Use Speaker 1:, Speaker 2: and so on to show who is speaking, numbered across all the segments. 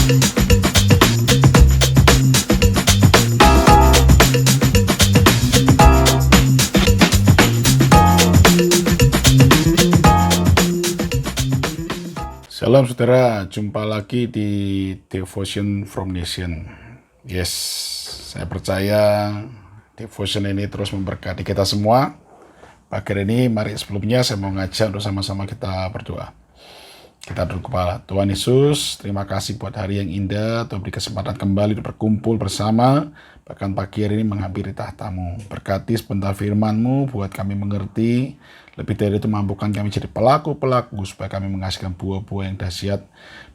Speaker 1: Shalom saudara, jumpa lagi di Devotion from Nation. Yes, saya percaya Devotion ini terus memberkati kita semua. Pagi ini, mari sebelumnya saya mau ngajak untuk sama-sama kita berdoa. Kita duduk kepala. Tuhan Yesus, terima kasih buat hari yang indah, Tuhan beri kesempatan kembali untuk berkumpul bersama, bahkan pagi hari ini menghampiri tahta-Mu. Berkati sebentar firman-Mu buat kami mengerti, lebih dari itu mampukan kami jadi pelaku-pelaku supaya kami menghasilkan buah-buah yang dahsyat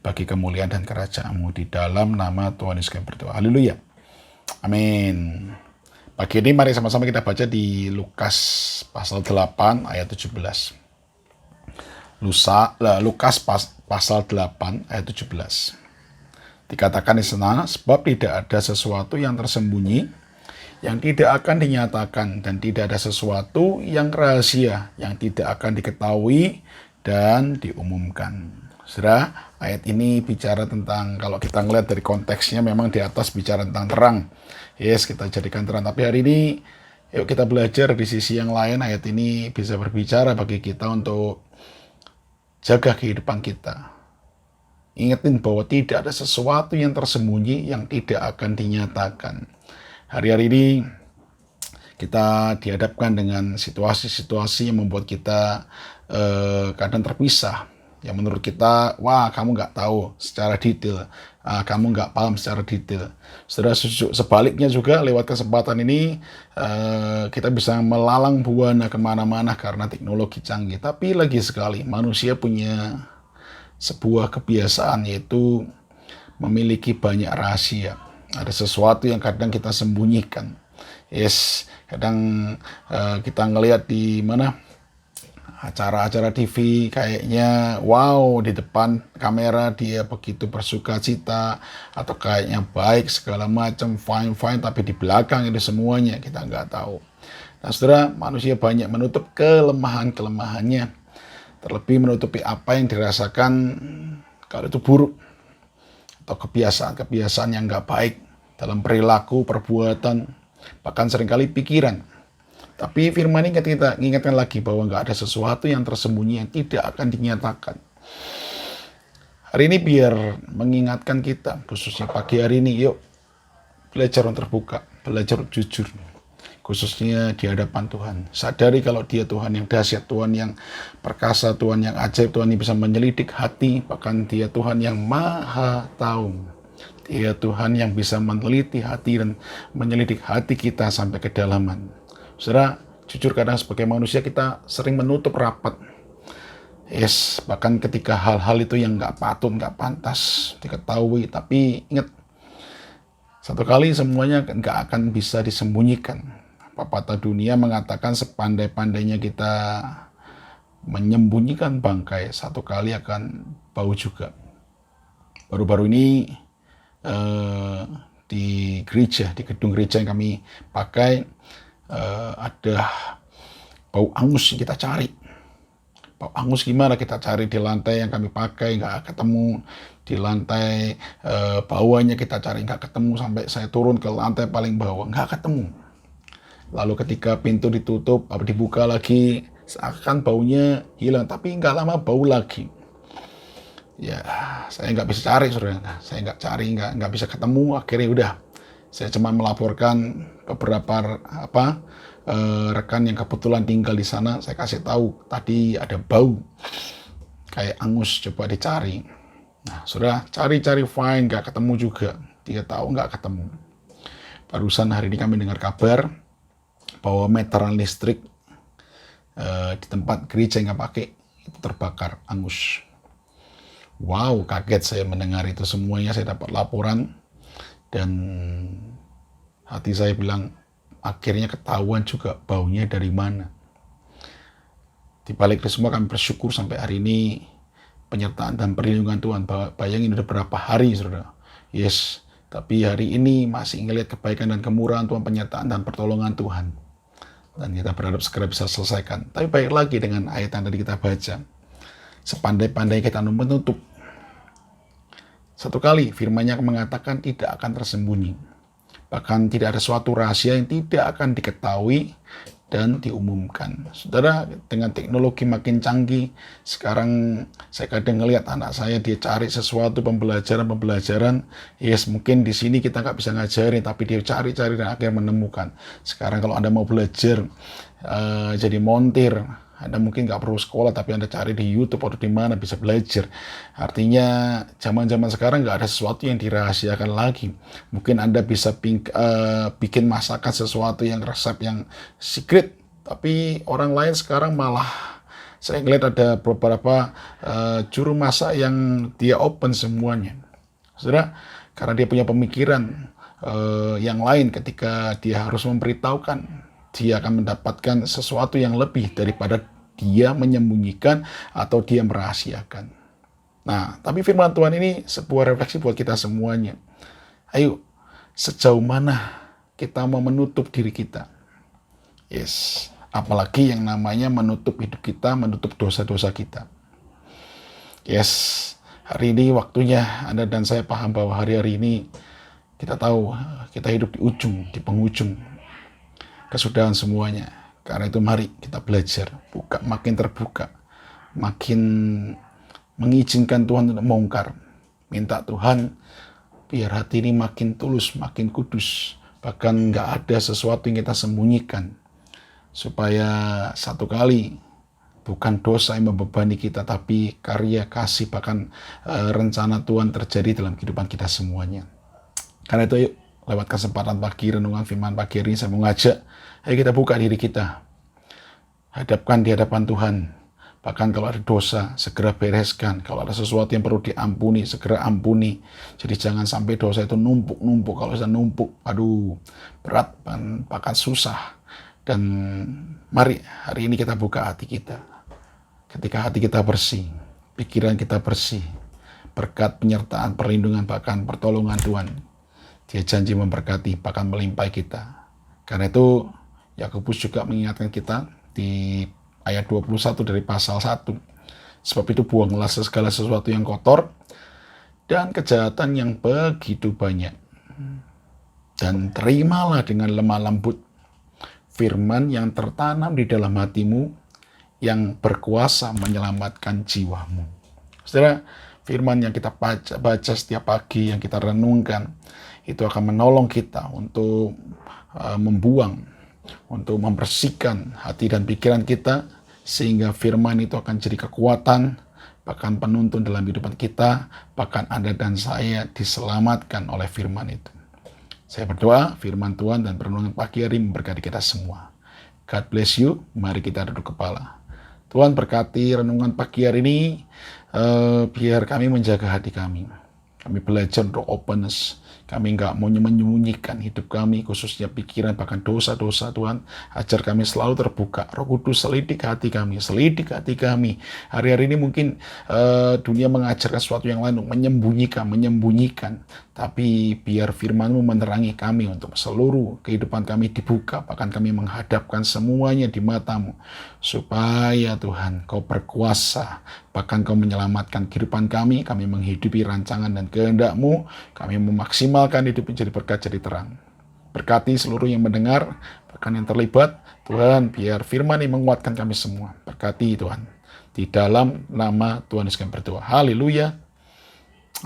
Speaker 1: bagi kemuliaan dan kerajaan-Mu. Di dalam nama Tuhan Yesus kami berdoa. Haleluya. Amin. Pagi ini mari sama-sama kita baca di Lukas pasal 8 ayat 17. Lukas pasal 8 ayat 17. Dikatakan di sana, sebab tidak ada sesuatu yang tersembunyi yang tidak akan dinyatakan, dan tidak ada sesuatu yang rahasia yang tidak akan diketahui dan diumumkan. Saudara, ayat ini bicara tentang, kalau kita ngelihat dari konteksnya, memang di atas bicara tentang terang. Yes, kita jadikan terang. Tapi hari ini, yuk kita belajar di sisi yang lain. Ayat ini bisa berbicara bagi kita untuk jaga kehidupan kita. Ingatin bahwa tidak ada sesuatu yang tersembunyi yang tidak akan dinyatakan. Hari-hari ini kita dihadapkan dengan situasi-situasi yang membuat kita kadang terpisah. Yang menurut kita, wah kamu nggak tahu secara detail, kamu nggak paham secara detail. Saudara, sebaliknya juga lewat kesempatan ini kita bisa melalang buana kemana-mana karena teknologi canggih. Tapi lagi sekali, manusia punya sebuah kebiasaan, yaitu memiliki banyak rahasia. Ada sesuatu yang kadang kita sembunyikan. Yes, kadang kita ngelihat di mana acara-acara TV, kayaknya wow, di depan kamera dia begitu bersuka cita, atau kayaknya baik segala macam, fine, tapi di belakang itu semuanya kita nggak tahu. Nah saudara, manusia banyak menutup kelemahan-kelemahannya, terlebih menutupi apa yang dirasakan kalau itu buruk, atau kebiasaan yang nggak baik dalam perilaku, perbuatan, bahkan seringkali pikiran. Tapi firman ini kita ingatkan lagi bahwa nggak ada sesuatu yang tersembunyi yang tidak akan dinyatakan. Hari ini biar mengingatkan kita, khususnya pagi hari ini, yuk belajar untuk terbuka, belajar jujur, khususnya di hadapan Tuhan. Sadari kalau Dia Tuhan yang dahsyat, Tuhan yang perkasa, Tuhan yang ajaib, Tuhan yang bisa menyelidik hati, bahkan Dia Tuhan yang maha tahu. Dia Tuhan yang bisa meneliti hati dan menyelidik hati kita sampai kedalaman. Saudara, jujur kadang sebagai manusia kita sering menutup rapat. Yes, bahkan ketika hal-hal itu yang nggak patut, nggak pantas diketahui. Tapi ingat, satu kali semuanya nggak akan bisa disembunyikan. Pepatah dunia mengatakan sepandai-pandainya kita menyembunyikan bangkai, satu kali akan bau juga. Baru-baru ini di gereja, di gedung gereja yang kami pakai, ada bau angus yang kita cari. Bau angus gimana kita cari di lantai yang kami pakai, nggak ketemu. Di lantai bawahnya kita cari, nggak ketemu. Sampai saya turun ke lantai paling bawah, nggak ketemu. Lalu ketika pintu ditutup, dibuka lagi, seakan baunya hilang, tapi nggak lama bau lagi. Ya, saya nggak bisa cari, saudara. Saya nggak cari, nggak bisa ketemu. Akhirnya udah, saya cuma melaporkan beberapa rekan yang kebetulan tinggal di sana. Saya kasih tahu tadi ada bau kayak angus, coba dicari. Nah, saudara, cari fine, nggak ketemu juga. Dia tahu nggak ketemu. Barusan hari ini kami dengar kabar bahwa meteran listrik di tempat gereja yang kami pakai itu terbakar angus. Wow, kaget saya mendengar itu semuanya. Saya dapat laporan dan hati saya bilang, akhirnya ketahuan juga baunya dari mana. Di balik itu semua kami bersyukur sampai hari ini penyertaan dan perlindungan Tuhan. Bayangin udah berapa hari, saudara. Yes, tapi hari ini masih ngelihat kebaikan dan kemurahan Tuhan, penyertaan dan pertolongan Tuhan. Dan kita berharap segera bisa selesaikan. Tapi baik lagi dengan ayat yang tadi kita baca. Sepandai-pandai kita menutup Satu kali firman-Nya mengatakan tidak akan tersembunyi. Bahkan tidak ada suatu rahasia yang tidak akan diketahui dan diumumkan. Saudara, dengan teknologi makin canggih, sekarang saya kadang ngelihat anak saya, dia cari sesuatu pembelajaran, yes, mungkin di sini kita nggak bisa ngajarin, tapi dia cari-cari dan akhirnya menemukan. Sekarang kalau Anda mau belajar jadi montir, Anda mungkin nggak perlu sekolah, tapi Anda cari di YouTube atau di mana bisa belajar. Artinya zaman-zaman sekarang nggak ada sesuatu yang dirahasiakan lagi. Mungkin Anda bisa bikin masakan sesuatu yang resep yang secret, tapi orang lain sekarang malah saya ngeliat ada beberapa juru masak yang dia open semuanya. Saudara, karena dia punya pemikiran yang lain ketika dia harus memberitahukan, dia akan mendapatkan sesuatu yang lebih daripada dia menyembunyikan atau dia merahasiakan. Nah, tapi firman Tuhan ini sebuah refleksi buat kita semuanya. Ayo, sejauh mana kita mau menutup diri kita? Yes, apalagi yang namanya menutup hidup kita, menutup dosa-dosa kita. Yes, hari ini waktunya Anda dan saya paham bahwa hari-hari ini kita tahu kita hidup di ujung, di penghujung kesudahan semuanya. Karena itu mari kita belajar, makin terbuka, makin mengizinkan Tuhan untuk membongkar. Minta Tuhan biar hati ini makin tulus, makin kudus. Bahkan nggak ada sesuatu yang kita sembunyikan. Supaya satu kali bukan dosa yang membebani kita, tapi karya kasih, bahkan rencana Tuhan terjadi dalam kehidupan kita semuanya. Karena itu yuk, lewat kesempatan pagi renungan firman pagi ini saya mau ngajak, ayo kita buka diri kita, hadapkan di hadapan Tuhan. Bahkan kalau ada dosa, segera bereskan. Kalau ada sesuatu yang perlu diampuni, segera ampuni. Jadi jangan sampai dosa itu numpuk. Kalau sudah numpuk, aduh, berat, bahkan susah. Dan mari hari ini kita buka hati kita. Ketika hati kita bersih, pikiran kita bersih, berkat penyertaan, perlindungan, bahkan pertolongan Tuhan, Dia janji memberkati, bahkan melimpahi kita. Karena itu Yakobus juga mengingatkan kita di ayat 21 dari pasal 1. Sebab itu buanglah segala sesuatu yang kotor dan kejahatan yang begitu banyak. Dan terimalah dengan lemah lembut firman yang tertanam di dalam hatimu, yang berkuasa menyelamatkan jiwamu. Saudara, firman yang kita baca setiap pagi, yang kita renungkan, itu akan menolong kita untuk membuang, untuk membersihkan hati dan pikiran kita, sehingga firman itu akan jadi kekuatan, bahkan penuntun dalam kehidupan kita, bahkan Anda dan saya diselamatkan oleh firman itu. Saya berdoa firman Tuhan dan renungan pagi hari memberkati kita semua. God bless you. Mari kita duduk kepala. Tuhan berkati renungan pagi hari ini, biar kami menjaga hati kami. Kami belajar untuk openness. Kami nggak mau menyembunyikan hidup kami, khususnya pikiran, bahkan dosa-dosa Tuhan. Ajar kami selalu terbuka. Roh Kudus selidik hati kami, Hari-hari ini mungkin dunia mengajarkan sesuatu yang lain, untuk menyembunyikan. Tapi biar firman-Mu menerangi kami untuk seluruh kehidupan kami dibuka. Bahkan kami menghadapkan semuanya di mata-Mu. Supaya Tuhan, Kau berkuasa. Bahkan Kau menyelamatkan kehidupan kami menghidupi rancangan dan kehendak-Mu, kami memaksimalkan hidup menjadi berkat, jadi terang. Berkati seluruh yang mendengar, bahkan yang terlibat, Tuhan, biar firman ini menguatkan kami semua. Berkati Tuhan. Di dalam nama Tuhan Yesus kami berdoa. Haleluya.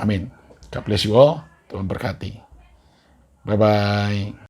Speaker 1: Amin. God bless you all. Tuhan berkati. Bye-bye.